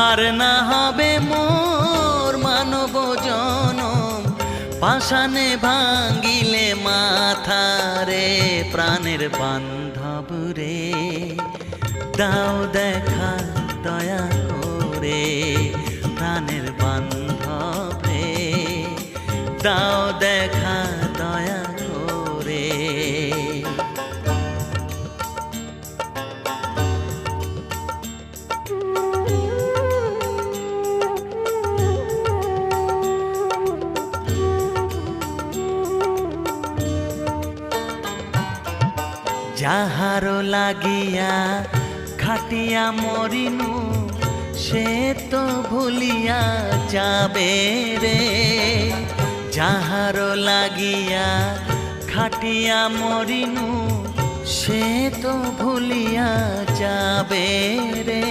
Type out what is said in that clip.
আর না হবে মোর মানব জনম, পাষাণে ভাঙ্গিলে মাথা রে। প্রাণের বান্ধব রে, দাও দেখা দয়া করে। প্রাণের বান্ধব রে, দাও দেখা দয়া করে। যাহারো লাগিয়া খাটিয়া মরিনু, সে তো ভুলিয়া যাবে রে। যাহারো লাগিয়া খাটিয়া মরিনু, সে তো ভুলিয়া যাবে রে।